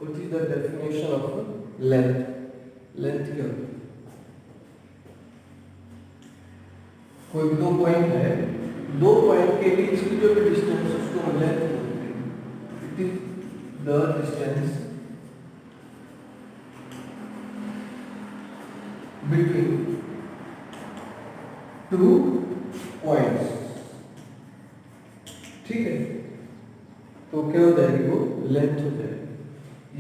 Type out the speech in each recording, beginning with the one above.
What is the definition of length? Length क्या होती है? कोई दो पॉइंट है, दो पॉइंट के बीच की जो भी डिस्टेंस है उसको हम लेंथ बोलते हैं। It is the distance between two points. ठीक है, तो क्या हो जाएगी? वो लेंथ हो जाएगी।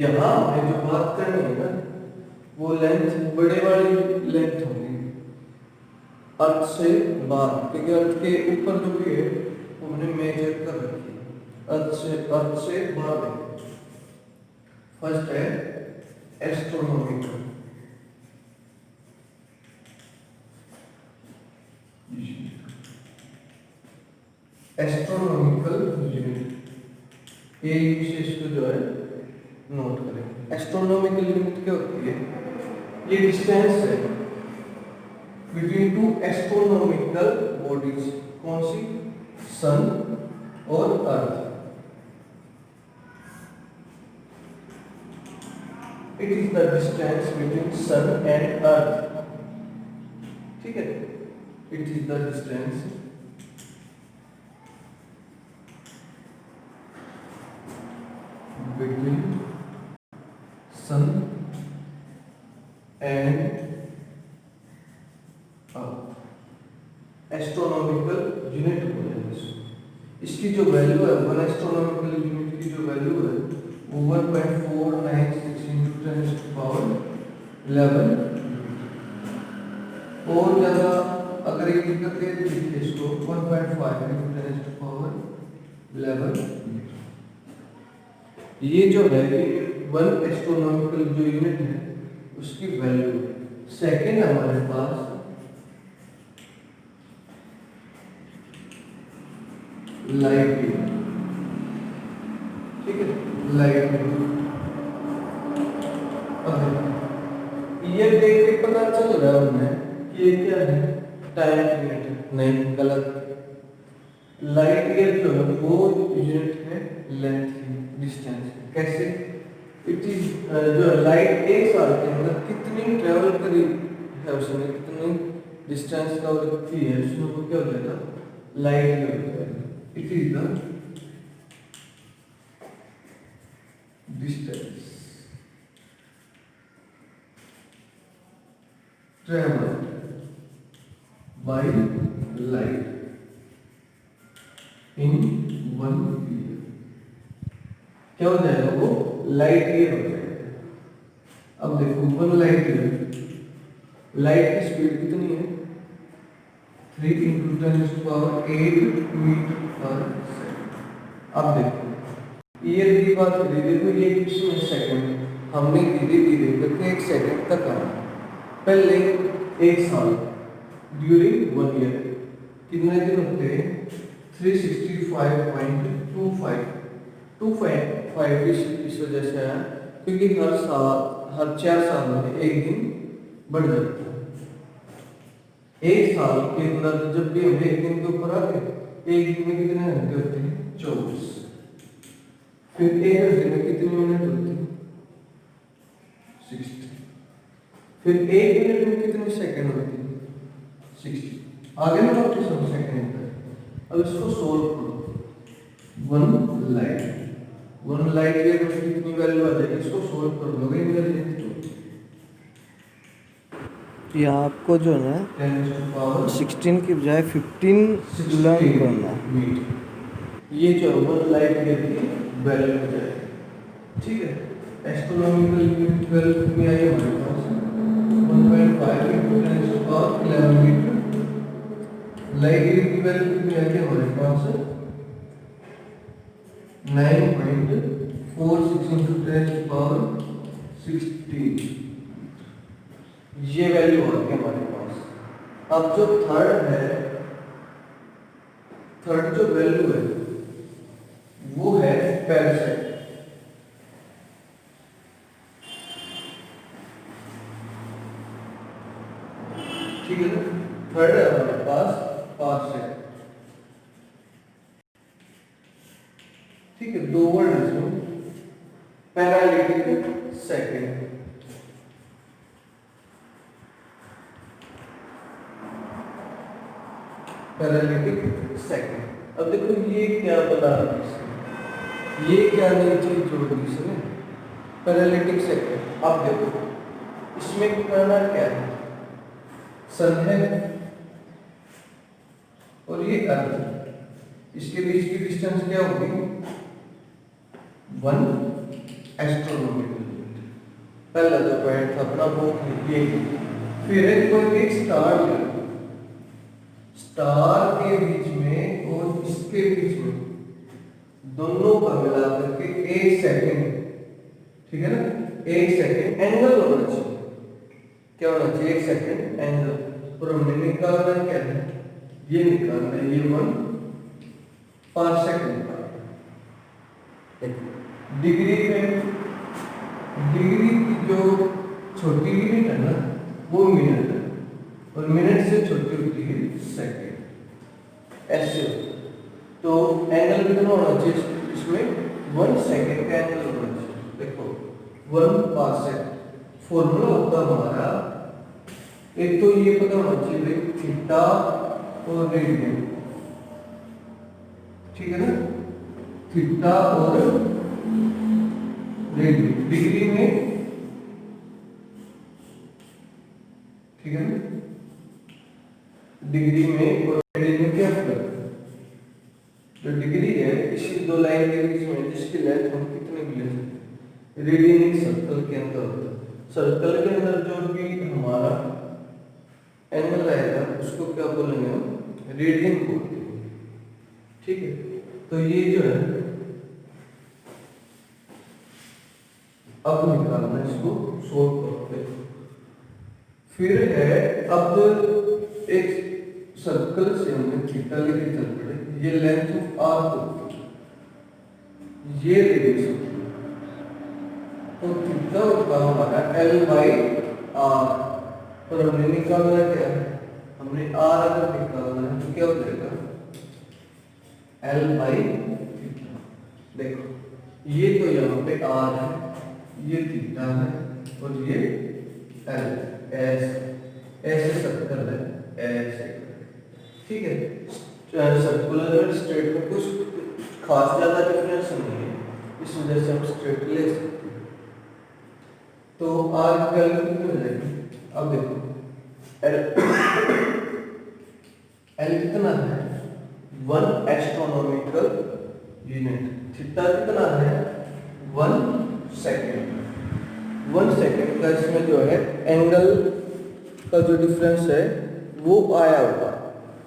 यहाँ हमें जो बात करनी है ना, वो लेंथ बड़े वाली लेंथ होगी, अर्थ से बाहर, क्योंकि अर्थ के ऊपर जो भी है वो हमने मेजर कर रखी है। अर्थ से बाहर है। फर्स्ट है एस्ट्रोनॉमिकल। एस्ट्रोनॉमिकल यूनिट, ये विशेष को जो है नोट करें। एस्ट्रोनॉमिकल यूनिट क्या होती है? ये डिस्टेंस है बिटवीन टू एस्ट्रोनॉमिकल बॉडीज। कौन सी? सन और earth. It is the distance between sun and earth. ठीक है, it is the distance between sun and astronomical unit बोले इसको। इसकी जो वैल्यू है, वन एस्ट्रोनॉमिकल यूनिट की जो वैल्यू है वो 1.496 into 10⁻11। और ज्यादा अगर एक करके लिखे इसको 1.5 into 10⁻11। ये जो है वन एस्ट्रोनॉमिकल जो यूनिट है उसकी वैल्यू। सेकंड हमारे पास लाइट ईयर। ठीक है, लाइट ईयर देख के पता चल रहा है हमें कि ये क्या है? Time unit. नहीं, गलत। लाइट ईयर जो है वो यूनिट है लेंथ की, डिस्टेंस। कैसे? इट इज जो लाइट एक साल के अंदर कितनी ट्रेवल करी है, उसने कितनी डिस्टेंस कवर की है, उसमें वो क्या हो जाएगा? लाइट ईयर हो जाएगा। It is the distance travelled by light in one year. क्या हो जाएगा? वो लाइट ईयर हो जाएगा। अब देखो, वन लाइट ईयर, लाइट की स्पीड कितनी है? 3 into 10⁸ मीटर पर सेकंड। अब देखो, ईयर की बात करें, देखो ये किसमें सेकंड, हमने धीरे धीरे करके एक सेकंड तक आना। पहले एक साल ड्यूरिंग वन ईयर कितने दिन होते हैं? 365.25 इस वजह से आया क्योंकि हर साल, हर 4 साल में एक दिन बढ़ जाता है। एक साल के अंदर जब भी हम एक दिन के ऊपर आते हैं, एक दिन में कितने घंटे होते हैं? 24। फिर एक घंटे में कितनी मिनट होती है? 60। फिर एक मिनट में कितनी सेकंड होती है? 60। आगे ना वापस हम सेकंड पर। अब इसको सोल्व करो। वन लाइट ईयर में कितनी वैल्यू आ जाएगी? इसको सोल्व कर लोगे इनका ये आपको जो है 16 की बजाय 15 लर्न करना है। ये जो वन लाइट ईयर की वैल्यू हो जाएगी। ठीक है, एस्ट्रोनॉमिकल यूनिट वैल्यू में आई हमारे पास 1.5 into 10⁻11 मीटर। लाइट ईयर की वैल्यू कितनी आई है हमारे पास? 9.46 into 10⁻16। ये वैल्यू आ गई हमारे पास। अब जो थर्ड है, थर्ड जो वैल्यू है वो है पैरासेट। ठीक है, थर्ड है हमारे पास पारसेक। ठीक है, दो वर्ड है इसमें, पैरालिटिक सेकंड। Paralytic second. अब देखो ये क्या बता रहा है इसमें, ये क्या नई चीज जोड़ दी इसमें, पैरालिटिक सेकंड। अब देखो इसमें करना क्या है, सन है और ये अर्थ, इसके बीच की डिस्टेंस क्या होगी 1 एस्ट्रोनॉमिकल यूनिट। पहला जो पॉइंट था अपना वो ये। फिर कोई एक स्टार ले, स्टार के बीच में और इसके बीच में दोनों का मिला करके 1 सेकंड, ठीक है ना, 1 सेकंड एंगल होना चाहिए। क्या होना चाहिए 1 सेकंड एंगल। और हमने निकालना क्या है, ये निकालना है, ये 1 पार्सेक निकालना है। डिग्री में, डिग्री की जो छोटी यूनिट है ना वो मिनट है, और मिनट से छोटी होती है सेकंड। ऐसे तो एंगल कितना होना चाहिए इसमें 1 सेकंड का एंगल होना चाहिए। देखो 1 पार्सेक फॉर्मूला होता हमारा, एक तो ये पता होना चाहिए भाई थीटा और रेडियन, ठीक है ना, थीटा और रेडियन डिग्री में, ठीक है ना, डिग्री में और रेडियन में क्या फर्क है। जो डिग्री है इसी दो लाइन के बीच में जिसकी लेंथ हम कितने भी ले सकते हैं, रेडियन एक सर्कल के अंदर होता है। सर्कल के अंदर जो भी हमारा एंगल रहेगा उसको क्या बोलेंगे हम, रेडियन बोलते हैं, ठीक है। तो ये जो है अब निकालना, इसको सोल्व करते हैं। फिर है अब एक सर्कल से हमने थीटा लेके चल पड़े, ये लेंथ आर को, ये रेडियस तो थीटा होगा हमारा L/R। और हमने निकालना क्या है, हमने R अगर निकालना है तो क्या हो जाएगा L/थीटा। देखो ये तो यहाँ पे R है, ये थीटा है और ये L, ऐसे सर्कल है ऐसे, ठीक है। सर्कुलर और स्ट्रेट में कुछ खास ज्यादा डिफरेंस नहीं है, इस वजह से हम स्ट्रेट ले सकते हैं। तो R की वैल्यू कितनी हो जाएगी, अब देखो L कितना है 1 एस्ट्रोनॉमिकल यूनिट, थीटा कितना है 1 सेकंड। 1 सेकंड का इसमें जो है एंगल का जो डिफरेंस है वो आया हुआ।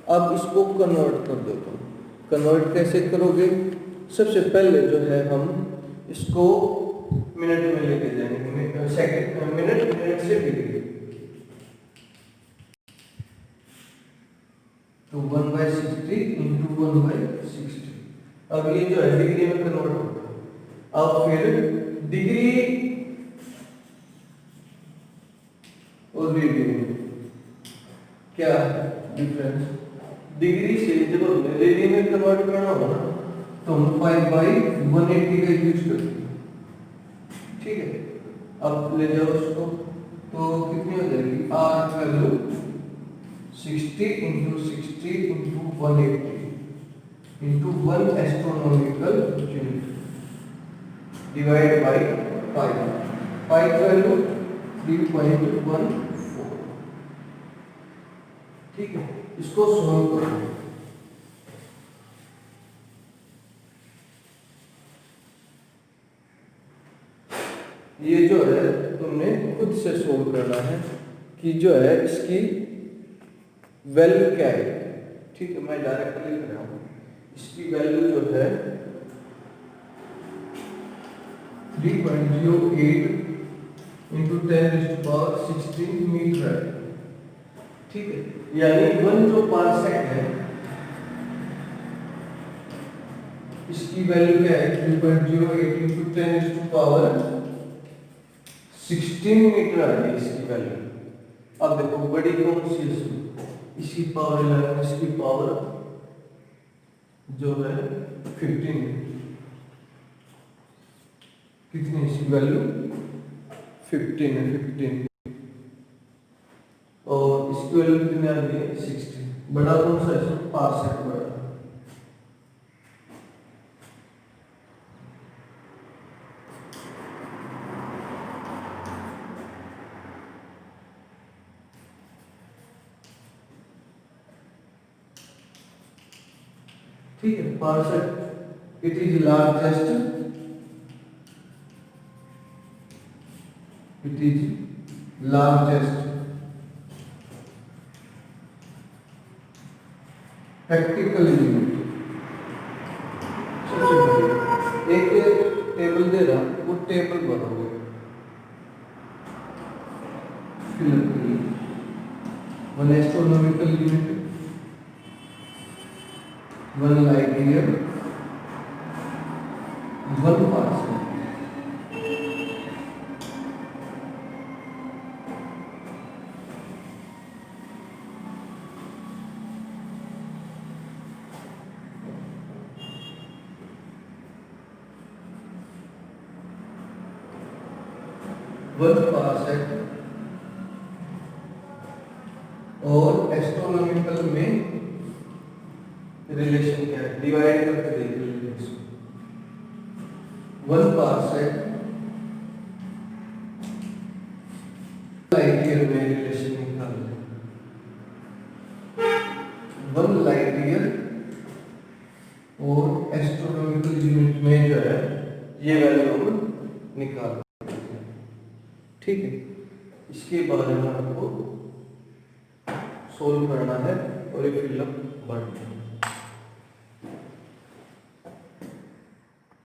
अब इसको कन्वर्ट कर दो तुम। कन्वर्ट कैसे करोगे, सबसे पहले जो है हम इसको मिनट में लेके जाएंगे, सेकंड मिनट, मिनट से डिग्री, तो 1/60 इंटू 1/60। अब ये जो है डिग्री में कन्वर्ट होगा। अब फिर डिग्री और रेडियन क्या डिफरेंस, डिग्री से जब हमने रेडियन में कन्वर्ट करना होगा ना तो हम 5/180 का यूज करते हैं, ठीक है। अब ले जाओ उसको, तो कितनी हो जाएगी R value 60 into 60 into 180 into 1 astronomical unit divide by 5 value 3.14, ठीक है। इसको सॉल्व करो, ये जो है तुमने खुद से सोल्व करना है कि जो है इसकी वैल्यू क्या है, ठीक है। मैं डायरेक्टली लिख रहा हूँ, इसकी वैल्यू जो है 3.08 इंटू 10⁻16 मीटर है, ठीक है। यानी 1 जो पार्सेक है इसकी वैल्यू क्या है 3.08 इंटू 10⁻16 मीटर आ गई इसकी वैल्यू। अब देखो बड़ी कौन सी है, इसकी पावर 11, इसकी पावर जो है 15, कितनी इसकी वैल्यू 15 है, 15 और इसकी वैल्यू कितनी आ रही है 16। बड़ा कौन सा है? पारसेक बड़ा। ठीक है, parsec it is largest, it is largest practical unit. सबसे पहले एक टेबल दे रहा, वो टेबल भरोगे, फिलअप करिए। One astronomical unit, one light year, one parsec. One parsec और एस्ट्रोनॉमिकल में रिलेशन क्या है, डिवाइड करके देखिए relation. One parsec light year में रिलेशन निकाल लें। वन लाइट ईयर और एस्ट्रोनॉमिकल यूनिट में जो है ये वैल्यू हम निकाल, ठीक है। इसके बारे में आपको सोल्व करना है और ये फिलअप बढ़ना है।